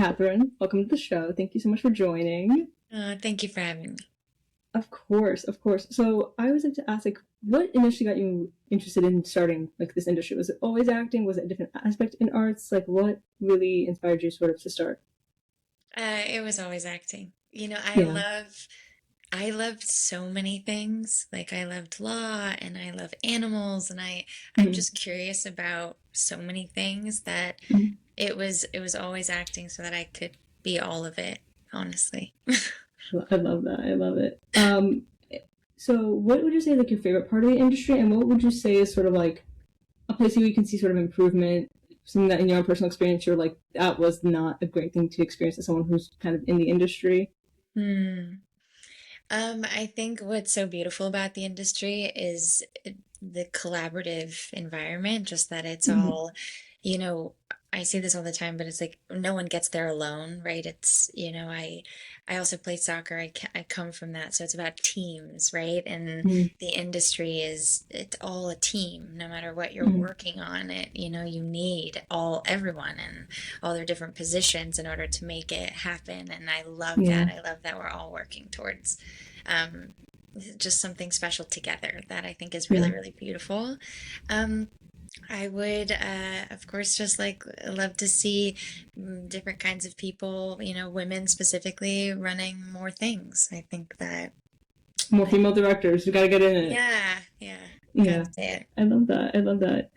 Cathryn, welcome to the show. Thank you so much for joining. Thank you for having me. Of course, of course. So I always like to ask, like, what initially got you interested in starting like this industry? Was it always acting? Was it a different aspect in arts? Like, what really inspired you sort of to start? It was always acting. Yeah. I loved so many things. Like I loved law and I love animals and I'm Mhm. just curious about so many things that Mhm. it was always acting so that I could be all of it, honestly. I love that. I love it. So what would you say is like your favorite part of the industry, and what would you say is sort of like a place where you can see sort of improvement? Something that in your own personal experience, you're like, that was not a great thing to experience as someone who's kind of in the industry. Hmm. I think what's so beautiful about the industry is the collaborative environment, just that it's Mhm. all, you know, I see this all the time, but it's like no one gets there alone, right? I also play soccer. I come from that. So it's about teams, right? And Mhm. the industry it's all a team, no matter what you're Mhm. working on you need everyone and all their different positions in order to make it happen. And I love that. Yeah. I love that we're all working towards um, just something special together that I think is really, Yeah. really beautiful. Um, I would, of course, just like love to see different kinds of people, women specifically running more things. I think that, More like, female directors. We got to get in it. yeah, yeah, gotta Yeah, say it. I love that. I love that.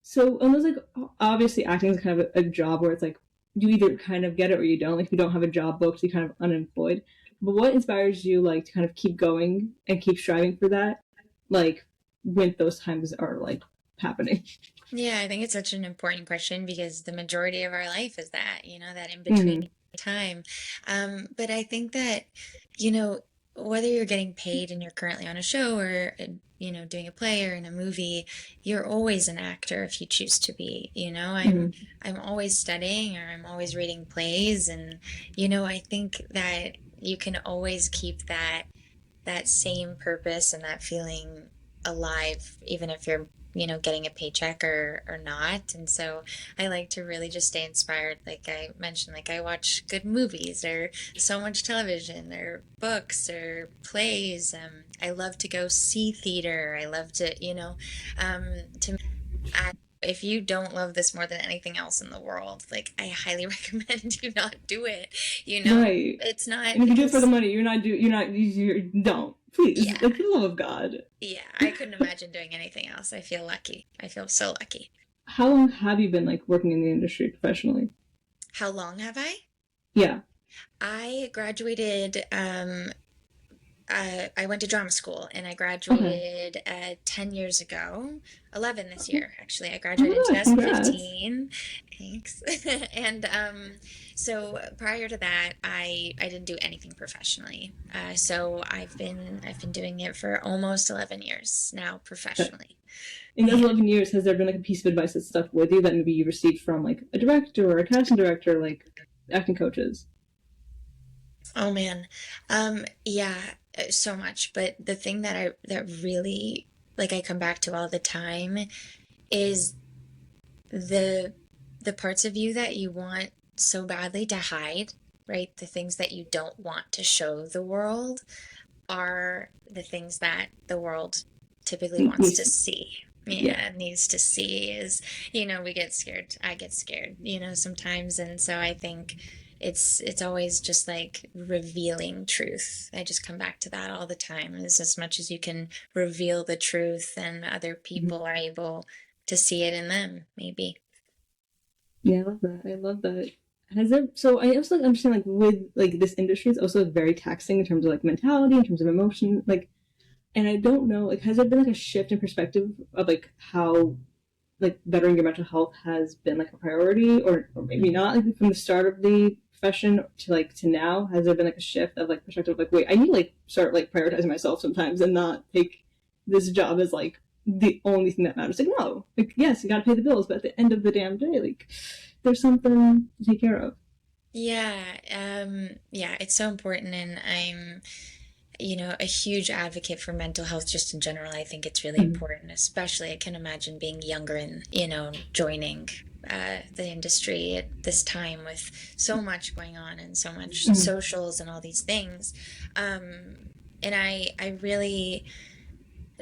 So almost like obviously acting is kind of a job where it's like you either kind of get it or you don't. Like if you don't have a job booked, you're kind of unemployed. But what inspires you like to kind of keep going and keep striving for that? Like when those times are like happening. Yeah, I think it's such an important question because the majority of our life is that in between Mm-hmm. time. But I think that, you know, whether you're getting paid and you're currently on a show or, doing a play or in a movie, you're always an actor if you choose to be. Mm-hmm. I'm always studying or I'm always reading plays and, I think that you can always keep that same purpose and that feeling alive, even if you're, getting a paycheck or not. And so I like to really just stay inspired. Like I mentioned, like I watch good movies or so much television or books or plays. I love to go see theater. I love to I, if you don't love this more than anything else in the world, like I highly recommend you not do it. Right. It's not And if you do it for the because money, you don't. Please, yeah, like for the love of God. yeah, I couldn't imagine doing anything else. I feel lucky. I feel so lucky. How long have you been like working in the industry professionally? How long have I? Yeah. I graduated, I went to drama school and I Okay. graduated 10 years ago, 11 this year, actually. I Oh graduated in my gosh, congrats. 2015. Thanks. And so prior to that, I didn't do anything professionally. So I've been doing it for almost 11 years now professionally. In those Yeah. 11 years, has there been like a piece of advice that stuck with you that maybe you received from like a director or a casting director, like acting coaches? Oh man. Yeah, so much. But the thing that really like I come back to all the time is the the parts of you that you want so badly to hide, right? The things that you don't want to show the world are the things that the world typically wants to Needs, see. yeah, Yeah, needs to see is, we get scared. I get scared, sometimes. And so I think it's always just like revealing truth. I just come back to that all the time. Is as much as you can reveal the truth and other mhm. people are able to see it in them, maybe. Yeah, I love that. I love that. Has there? So I also like, understand like with like this industry is also very taxing in terms of like mentality, in terms of emotion, like. And I don't know, like, has there been like a shift in perspective of like how like bettering your mental health has been like a priority, or maybe Mhm. not, like from the start of the profession to like to now? Has there been like a shift of like perspective of like, wait, I need to like start like prioritizing myself sometimes and not take this job as like the only thing that matters? Like no, like yes, you got to pay the bills, but at the end of the damn day, like there's something to take care of. Yeah, yeah, it's so important, and I'm a huge advocate for mental health just in general. I think it's really Mm-hmm. important, especially I can imagine being younger and, joining the industry at this time with so much going on and so much Mhm. socials and all these things. And I really,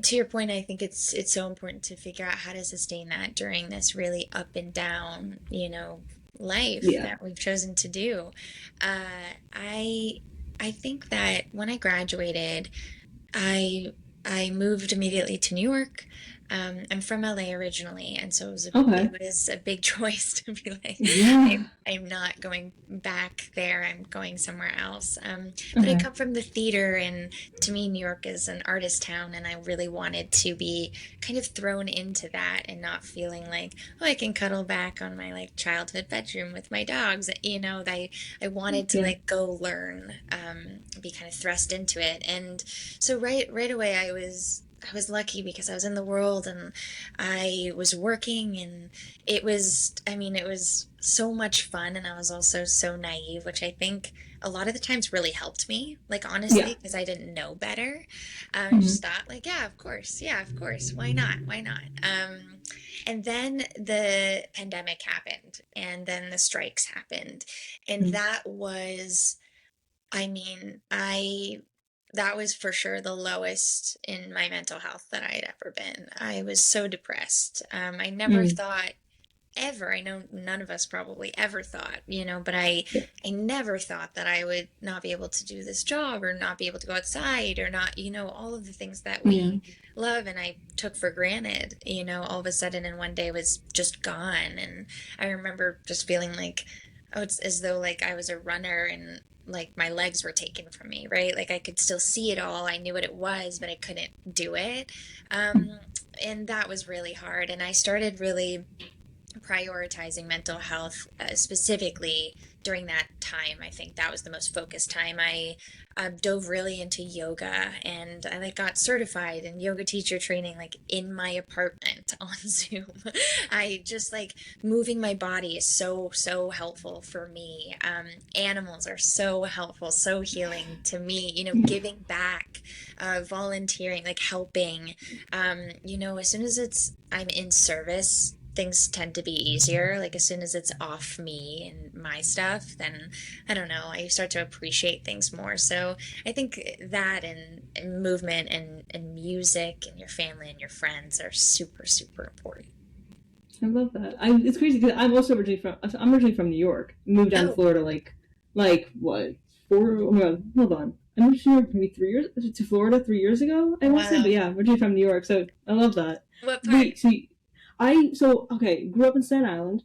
to your point, I think it's so important to figure out how to sustain that during this really up and down, life Yeah. that we've chosen to do. I think that when I graduated, I I moved immediately to New York. I'm from LA originally, and so it Okay. was a big choice to be like, Yeah. I'm not going back there. I'm going somewhere else. But I Okay. come from the theater, and to me, New York is an artist town, and I really wanted to be kind of thrown into that and not feeling like, oh, I can cuddle back on my like childhood bedroom with my dogs. I wanted to Yeah. like go learn, be kind of thrust into it, and so right away I was lucky because I was in the world and I was working, and it was so much fun, and I was also so naive, which I think a lot of the times really helped me, like Yeah. honestly, because I didn't know better. I Hmm. just thought like, yeah, of course, why not? Why not? And then the pandemic happened, and then the strikes happened, and that was, I mean, I that was for sure the lowest in my mental health that I had ever been. I was so depressed. I never Mm. thought ever, I know none of us probably ever thought, but Yeah. I never thought that I would not be able to do this job or not be able to go outside or not, all of the things that Yeah. we love and I took for granted, all of a sudden in one day was just gone. And I remember just feeling like, oh, it's as though like I was a runner and like my legs were taken from me, right? Like I could still see it all. I knew what it was, but I couldn't do it. Mm. And that was really hard. And I started really prioritizing mental health, specifically during that time. I think that was the most focused time. I dove really into yoga, and I like got certified in yoga teacher training like in my apartment on Zoom. I just like moving my body is so helpful for me. Animals are so helpful, so healing to me. Giving back, volunteering, like helping. As soon as I'm in service, things tend to be easier. Like as soon as it's off me and my stuff, then I don't know, I start to appreciate things more. So I think that and movement and music and your family and your friends are super important. I love that. It's crazy because I'm originally from New York. Moved down to Oh, Florida like what 4? Oh my God, hold on. I moved to New York maybe 3 years to Florida 3 years ago. I want to say, but wow. yeah, I'm originally from New York, so I love that. What part? Wait, so okay, grew up in Staten Island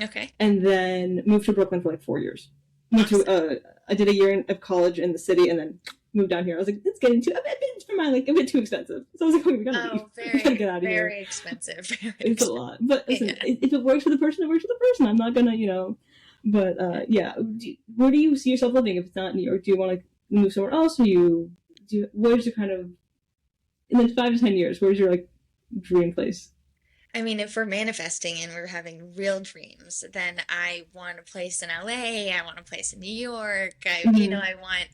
Okay. and then moved to Brooklyn for like 4 years. Moved to Awesome. I did a year of college in the city and then moved down here. I was like, it's getting too a bit for my like a bit too expensive. So I was like, okay, we gotta leave. Oh, We gotta very, get out of here. very expensive. Very It's a expensive. lot. But listen, Yeah. if it works for the person, it works for the person. I'm not gonna. But yeah. Where do you see yourself living if it's not New York? Do you want to move somewhere else? Or where's your kind of in the 5 to 10 years? Where's your like dream place? I mean, if we're manifesting and we're having real dreams, then I want a place in LA. I want a place in New York. Mm-hmm. I want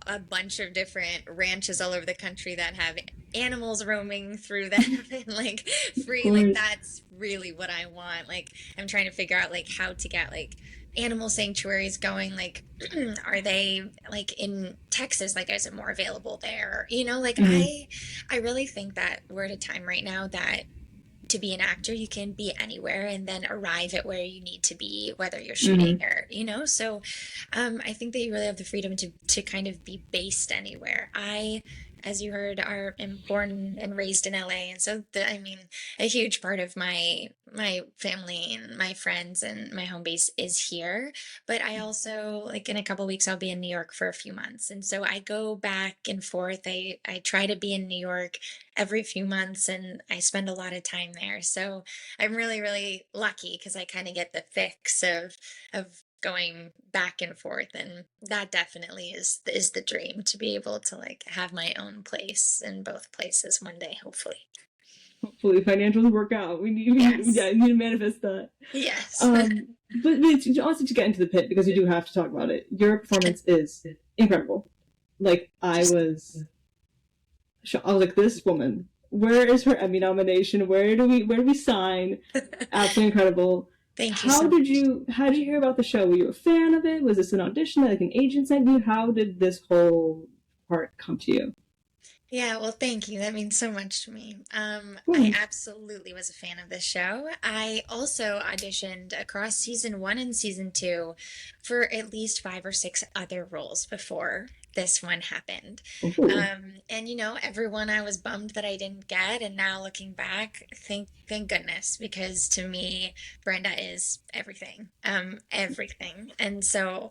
a bunch of different ranches all over the country that have animals roaming through them and like Of free. Like course. that's really what I want. Like I'm trying to figure out like how to get like animal sanctuaries going. Like are they like in Texas? Like is it more available there? Like Mm-hmm. I really think that we're at a time right now that to be an actor, you can be anywhere and then arrive at where you need to be, whether you're shooting Mm-hmm. or, so I think that you really have the freedom to kind of be based anywhere. As you heard, am born and raised in LA, and so I mean, a huge part of my family and my friends and my home base is here. But I also like in a couple weeks I'll be in New York for a few months, and so I go back and forth. I try to be in New York every few months, and I spend a lot of time there. So I'm really lucky because I kind of get the fix of going back and forth, and that definitely is the dream to be able to like have my own place in both places one day, hopefully. Hopefully financials work out. Yes. We need to manifest that. Yes. But honestly, to get into the pit because you do have to talk about it. Your performance is incredible. Like Just I was like, this woman. Where is her Emmy nomination? Where do we sign? Absolutely incredible. Thank you so much. How did you hear about the show? Were you a fan of it? Was this an audition that like an agent sent you? How did this whole part come to you? Yeah, well, thank you. That means so much to me. I Cool. absolutely was a fan of this show. I also auditioned across season one and season two for at least five or six other roles before this one happened. Ooh. And everyone I was bummed that I didn't get, and now looking back, thank goodness, because to me, Brenda is everything. Everything. And so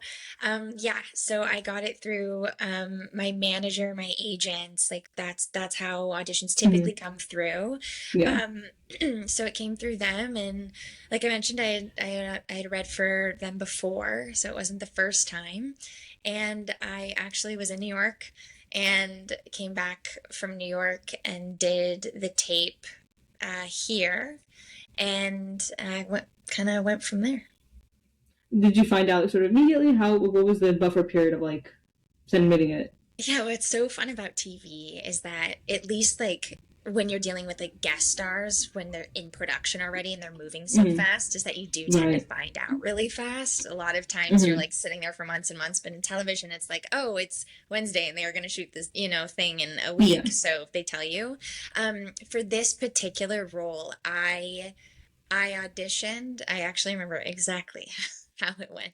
yeah, so I got it through my manager, my agents. Like that's how auditions typically Mhm. come through. Yeah. Um, so it came through them, and like I mentioned, I had read for them before, so it wasn't the first time. And I actually was in New York and came back from New York and did the tape here, and I went from there. Did you find out sort of immediately? What was the buffer period of like submitting it? Yeah, what's so fun about TV is that at least like when you're dealing with like guest stars when they're in production already and they're moving so Hmm. fast is that you do tend to Right. find out really fast. A lot of times you're Hmm. like sitting there for months and months, but in television it's like, oh, it's Wednesday and they are going to shoot this, thing in a Yeah. week. So they tell you. For this particular role, I auditioned. I actually remember exactly how it went.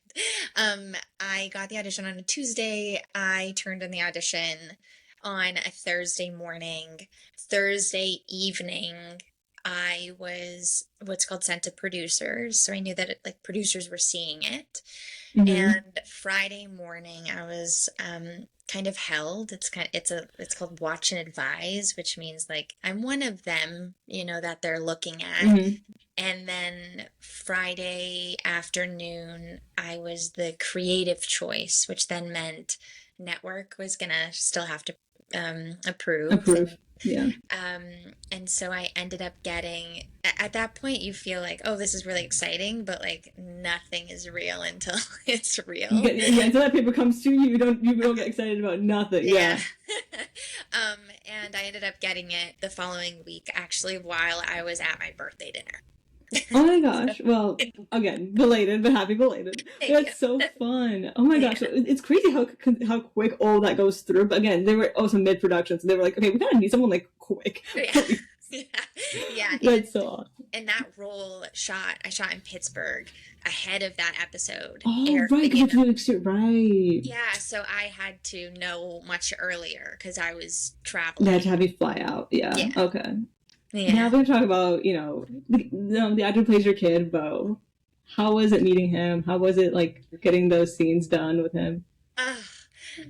I got the audition on a Tuesday. I turned in the audition on a Thursday morning. Thursday evening, I was what's called sent to producers. So I knew that like producers were seeing it. Hmm. And Friday morning, I was kind of held. It's called watch and advise, which means like I'm one of them, that they're looking at. Hmm. And then Friday afternoon, I was the creative choice, which then meant network was gonna still have to approve. Approve. Yeah. And so I ended up getting, at that point, you feel like, oh, this is really exciting, but like nothing is real until it's You real. get yeah until that paper comes to you. You don't get excited about nothing. Yeah. Yeah. And I ended up getting it the following week, actually, while I was at my birthday dinner. Oh my So, gosh. Well, again, belated, but happy belated. thank you. That's so fun. Oh my gosh. Yeah. So it's crazy how quick all that goes through. But again, they were also mid production, so they were like, okay, we kind of need someone like quick, Yeah. please. Yeah. Yeah. That's so awesome. And that role I shot in Pittsburgh ahead of that episode Oh air, right, because you you have know. to do exterior. Right. Yeah, so I had to know much earlier because I was They had traveling. to have you fly out. Yeah. Yeah. Okay. Now Yeah. we're gonna talk about the actor who plays your kid, Bo. How was it meeting him? How was it like getting those scenes done with him? Ugh,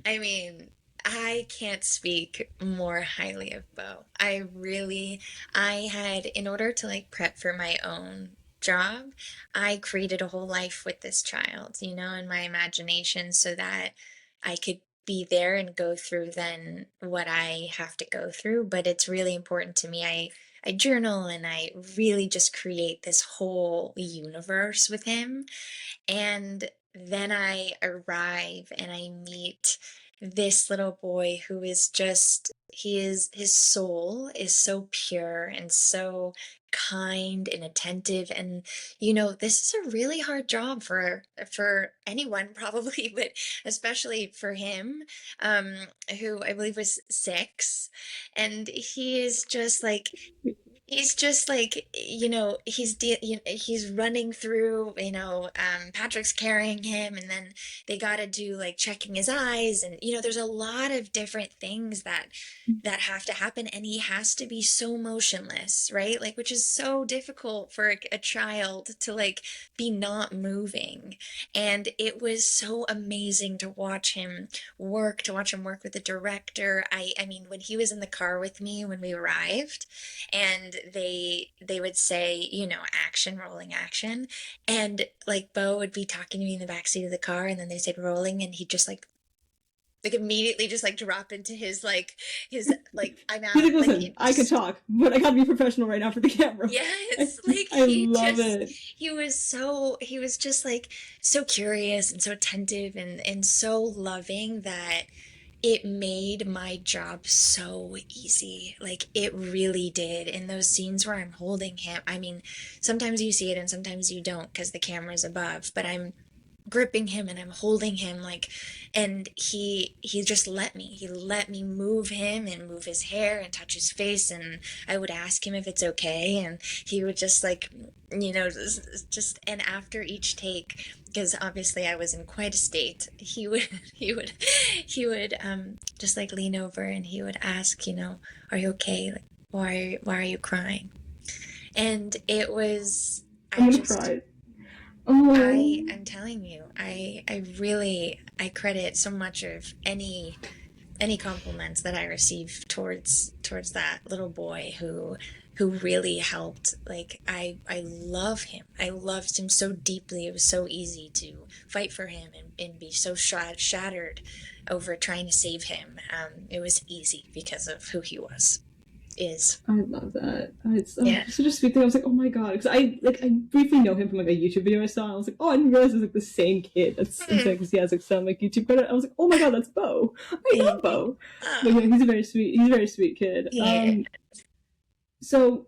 I mean, I can't speak more highly of Bo. I had, in order to like prep for my own job, I created a whole life with this child, in my imagination so that I could be there and go through then what I have to go through. But it's really important to me. I journal and I really just create this whole universe with him. And then I arrive and I meet this little boy who is just, his soul is so pure and so kind and attentive. And, this is a really hard job for anyone probably, but especially for him, um, who I believe was 6. And he is just like, he's just like, he's running through, Patrick's carrying him and then they got to do like checking his eyes and there's a lot of different things that have to happen and he has to be so motionless, right? Like which is so difficult for a child to like be not moving. And it was so amazing to watch him work with the director. I mean when he was in the car with me when we arrived and they would say, action, rolling action, and like Bo would be talking to me in the backseat of the car, and then they said rolling, and he'd just like immediately just like drop into his like I'm He's out like, like listen, it I could just talk, but I gotta be professional right now for the camera. I, yes like I love it. he was just like so curious and so attentive and so loving that it made my job so easy. Like it really did. In those scenes where I'm holding him, I mean, sometimes you see it and sometimes you don't because the camera's above, but I'm gripping him and I'm holding him like, and he just let me move him and move his hair and touch his face, and I would ask him if it's okay, and he would just like, just and after each take, because obviously I was in quite a state, he would he would just like lean over and he would ask, are you okay, like why are you crying? And it was, I I'm gonna just, cry. Oh, I'm telling you, I really, I credit so much of any compliments that I receive towards that little boy who really helped. Like I love him. I loved him so deeply. It was so easy to fight for him and be so shattered over trying to save him. It was easy because of who he was. Is. I love that. It's Yeah. such a sweet thing. I was like, oh my god, because I briefly know him from like a YouTube video I saw. And I was like, oh, I didn't realize it was like the same kid. That's insane because he has like some like YouTube credit. I was like, oh my god, that's Bo. I love Bo. But yeah, he's a very sweet kid. Yeah. So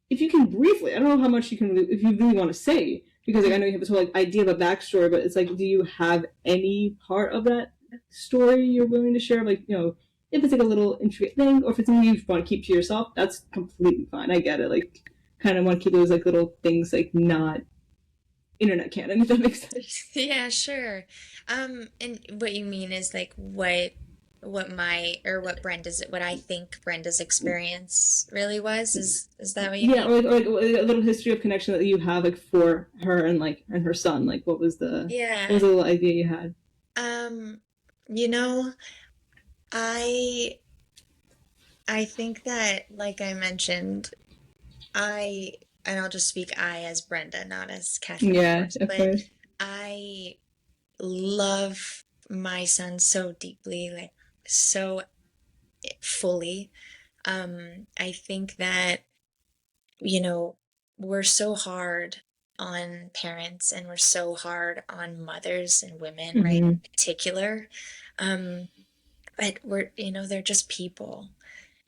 if you can briefly, I don't know how much you can, if you really want to say, because like I know you have this whole like idea of a backstory, but it's like, do you have any part of that story you're willing to share? Like, if it's like a little intricate thing, or if it's something you want to keep to yourself, that's completely fine. I get it. Like, kind of want to keep those like little things like not internet canon, if that makes sense. Yeah, sure. And what you mean is like what my or what Brenda's what I think Brenda's experience really was, is that what you Yeah, mean? or like a little history of connection that you have like for her and like and her son. Like, what was Yeah. the little idea you had? Um, you know, I I think that like I mentioned, I and I'll just speak I as Brenda, not as Cathryn, of Yeah, course, of but course. I love my son so deeply, like so fully. I think that, you know, we're so hard on parents and we're so hard on mothers and women, right, Mm-hmm. in particular. Um, but they're just people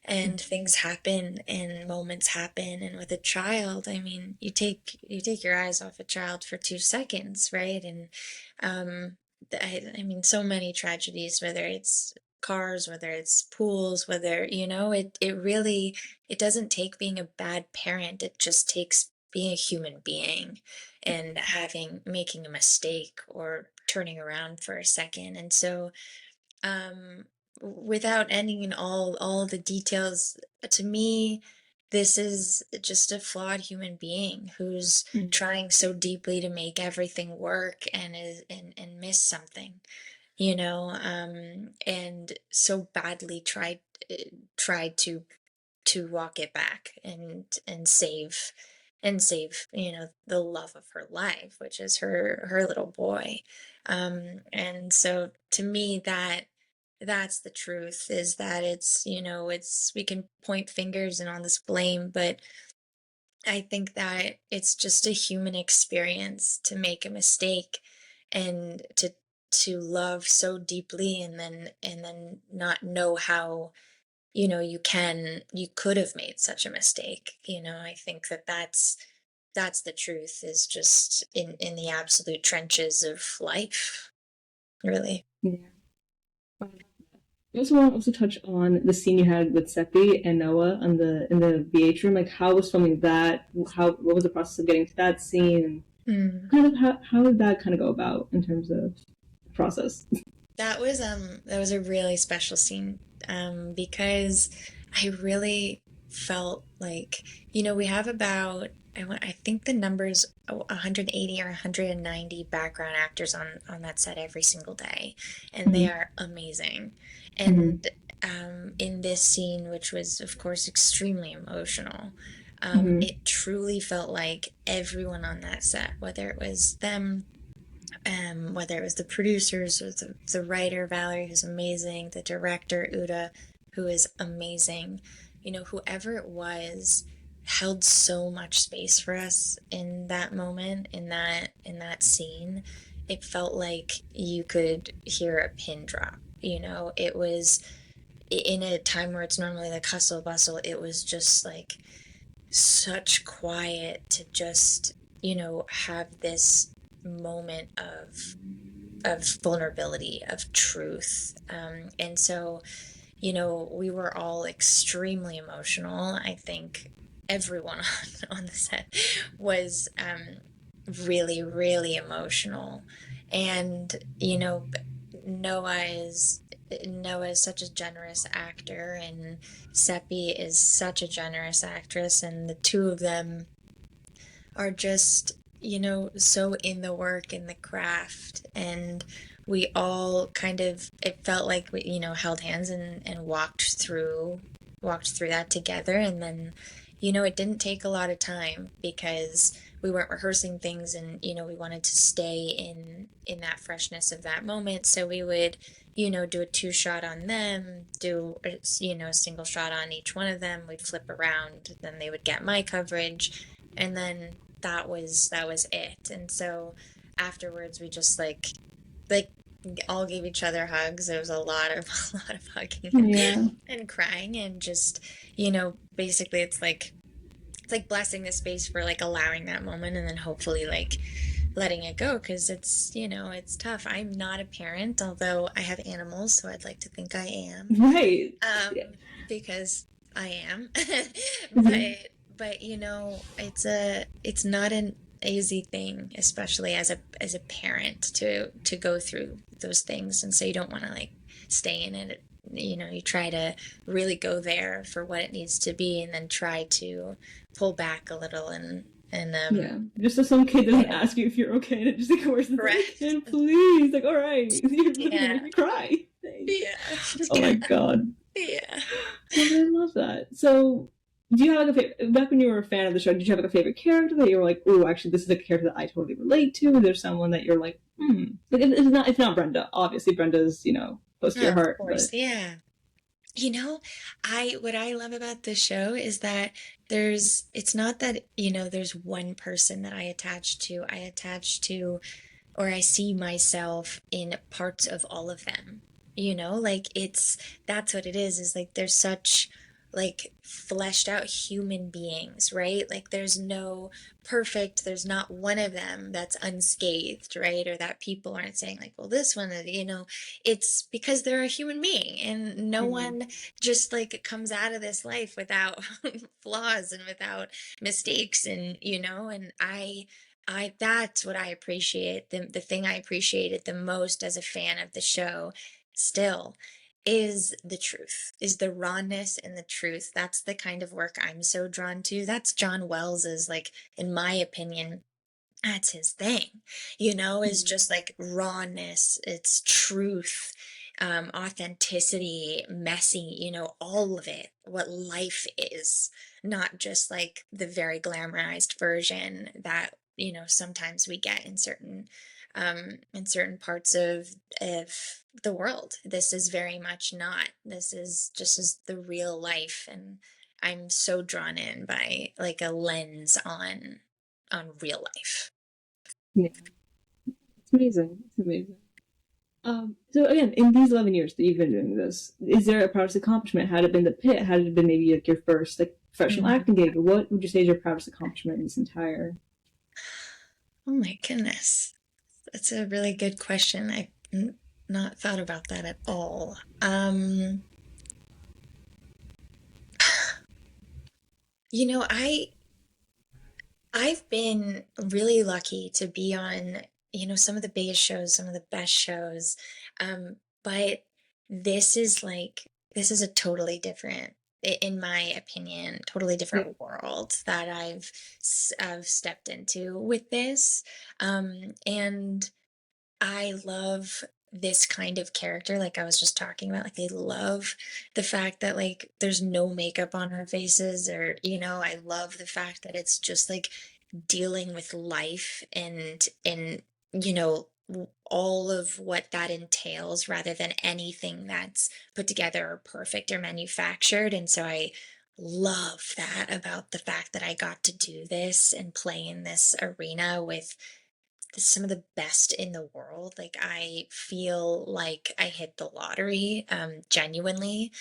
and things happen and moments happen. And with a child, I mean, you take your eyes off a child for 2 seconds, right? And um, I mean, so many tragedies, whether it's cars, whether it's pools, whether, it really, it doesn't take being a bad parent. It just takes being a human being and making a mistake or turning around for a second. And so, um, without ending in all the details, to me, this is just a flawed human being who's trying so deeply to make everything work and is and miss something, and so badly tried to walk it back and save the love of her life, which is her little boy. And so to me, that's the truth, is that it's we can point fingers and all this blame, but I think that it's just a human experience to make a mistake and to love so deeply and then not know how, you could have made such a mistake. I think that's the truth, is just in the absolute trenches of life, really. Yeah. I also want to also touch on the scene you had with Seppi and Noah on the in the VH room. Like, how was filming that? What was the process of getting to that scene? And Mm. kind of how did that kind of go about in terms of the process? That was a really special scene, because I really felt like, we have about, I think the numbers 180 or 190 background actors on that set every single day, and they Mm-hmm. are amazing. Mm-hmm. And in this scene, which was of course extremely emotional, Mm-hmm. it truly felt like everyone on that set, whether it was them, whether it was the producers or the writer Valerie, who's amazing, the director Uda, who is amazing, whoever it was, held so much space for us in that moment, in that scene. It felt like you could hear a pin drop. it was in a time where it's normally like hustle bustle. It was just like such quiet to just, have this moment of vulnerability, of truth. And so, we were all extremely emotional. I think everyone on the set was really, really emotional. And, Noah is Noah is such a generous actor, and Seppi is such a generous actress, and the two of them are just, so in the work, in the craft. And we all kind of, it felt like we, held hands and walked through that together. And then, it didn't take a lot of time because we weren't rehearsing things, and, we wanted to stay in that freshness of that moment. So we would, do a two shot on them, do, a single shot on each one of them. We'd flip around, then they would get my coverage. And then that was it. And so afterwards we just like all gave each other hugs. There was a lot of a lot of hugging Yeah. and crying, and just, basically it's like blessing the space for like allowing that moment, and then hopefully like letting it go, because it's tough. I'm not a parent, although I have animals, so I'd like to think I am. Right. um, Yeah. because I am. Mhm. But it's not an easy thing, especially as a parent, to go through those things. And so you don't want to like stay in it. You try to really go there for what it needs to be, and then try to pull back a little, and Yeah. Just so some kid doesn't yeah, ask you if you're okay, and it just like worsens the correct. tension. Please, like, all right, you're gonna Yeah, make me cry. Thanks. yeah, Oh my yeah, god. yeah. Oh, I love that. So, do you have like a favorite? Back when you were a fan of the show, did you have like a favorite character that you were like, oh, actually, this is a character that I totally relate to? Is there someone that you're like, hmm? Like, it's not Brenda. Obviously, Brenda's close to Oh, your of heart, course, but yeah. I what I love about this show is that it's not that, there's one person that I attach to. I attach to, or I see myself in parts of all of them. Like that's what it is like they're such like fleshed out human beings, right? Like there's not one of them that's unscathed, right? Or that people aren't saying like, well, this one, it's because they're a human being, and no Mhm. one just like comes out of this life without flaws and without mistakes. And and I that's what I appreciate. The thing I appreciated the most as a fan of the show still is the truth, is the rawness and the truth. That's the kind of work I'm so drawn to. That's John Wells's, like, in my opinion, that's his thing, is Mhm. just like rawness, it's truth, authenticity, messy, all of it, what life is, not just like the very glamorized version that, sometimes we get in certain parts of the world. This is very much not. This is just as the real life, and I'm so drawn in by like a lens on real life. Yeah, it's amazing. It's amazing. So again, in these 11 years that you've been doing this, is there a proudest accomplishment? Had it been the Pit? Had it been maybe like your first like professional Mhm. acting gig? What would you say is your proudest accomplishment in this entire? Oh my goodness. That's a really good question. I've not thought about that at all. You know, I've been really lucky to be on, some of the biggest shows, some of the best shows. But this is a totally different, in my opinion, totally Yeah. different world that I've stepped into with this. And I love this kind of character, like I was just talking about. Like, I love the fact that like there's no makeup on our faces, or I love the fact that it's just like dealing with life, and all of what that entails, rather than anything that's put together or perfect or manufactured. And so I love that about the fact that I got to do this and play in this arena with some of the best in the world. Like I feel like I hit the lottery, genuinely.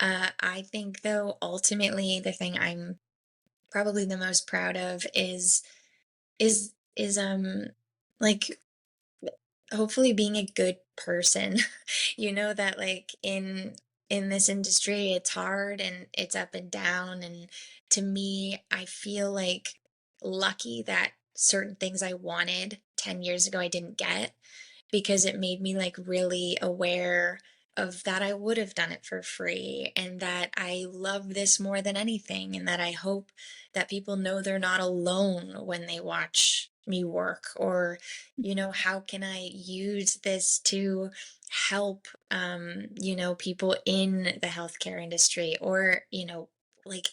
I think though ultimately the thing I'm probably the most proud of is like hopefully being a good person. You know that like in this industry it's hard and it's up and down, and to me I feel like lucky that certain things I wanted 10 years ago I didn't get, because it made me like really aware of that I would have done it for free, and that I love this more than anything, and that I hope that people know they're not alone when they watch me work. Or how can I use this to help people in the healthcare industry, or like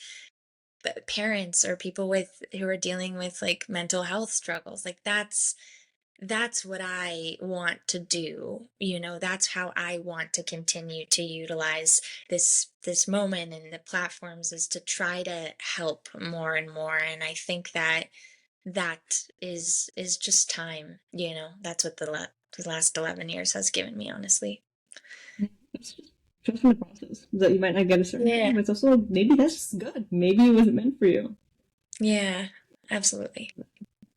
parents or people with who are dealing with like mental health struggles. Like that's what I want to do. That's how I want to continue to utilize this moment and the platforms, is to try to help more and more. And I think that that is just time. That's what the last 11 years has given me, honestly. It's just trust in the process. That you might not get a certain thing, Yeah. but it's also like maybe that's just good. Maybe it wasn't meant for you. Yeah, absolutely.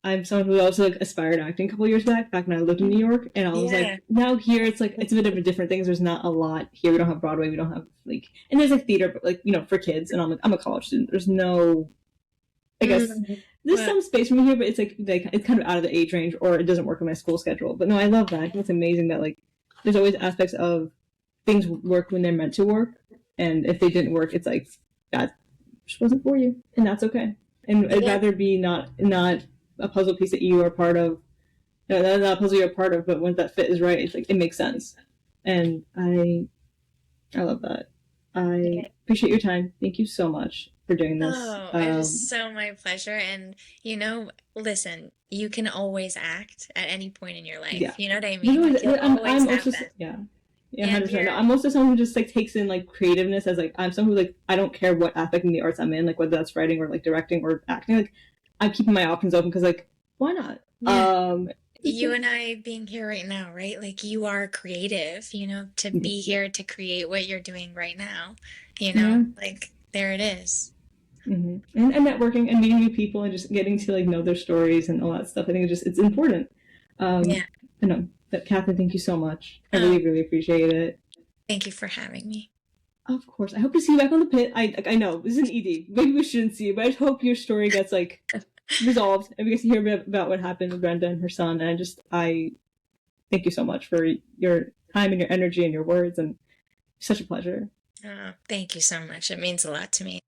I'm someone who also like aspired acting a couple years back when I lived in New York, and I was like, Yeah. now here it's like it's a bit of a different things. There's not a lot here. We don't have Broadway. We don't have like, and there's like theater, but like for kids. And I'm a college student. There's no, I guess Mm. there's But some space for me here, but it's like it's kind of out of the age range, or it doesn't work with my school schedule. But no, I love that. I think it's amazing that like there's always aspects of things work when they're meant to work, and if they didn't work, it's like that just wasn't for you, and that's okay. And I'd yeah. rather be not a puzzle piece that you are part of, not a puzzle you're a part of, but once that fit is right, it's like it makes sense. And I love that. I Yeah. appreciate your time. Thank you so much for doing this. Oh, it was so my pleasure. And, listen, you can always act at any point in your life. Yeah. You know what I mean? Like you'll always I'm have also that. yeah. Yeah, And 100%. No, you're, I'm also someone who just like takes in like creativeness as like I'm someone who like I don't care what aspect in the arts I'm in, like whether that's writing or like directing or acting. Like I'm keeping my options open because like why not? yeah, you and I being here right now, right? Like you are creative, to be here to create what you're doing right now, Yeah. like there it is. And networking and meeting new people and just getting to like know their stories and all that stuff. I think it's important. Yeah. I know. But Cathryn, thank you so much. I Oh, really, really appreciate it. thank you for having me. Of course. I hope to see you back on the pit. I know this is an ED. Maybe we shouldn't see you, but I hope your story gets like resolved and we get to hear a bit about what happened with Brenda and her son. And I thank you so much for your time and your energy and your words and such a pleasure. Oh, thank you so much. It means a lot to me.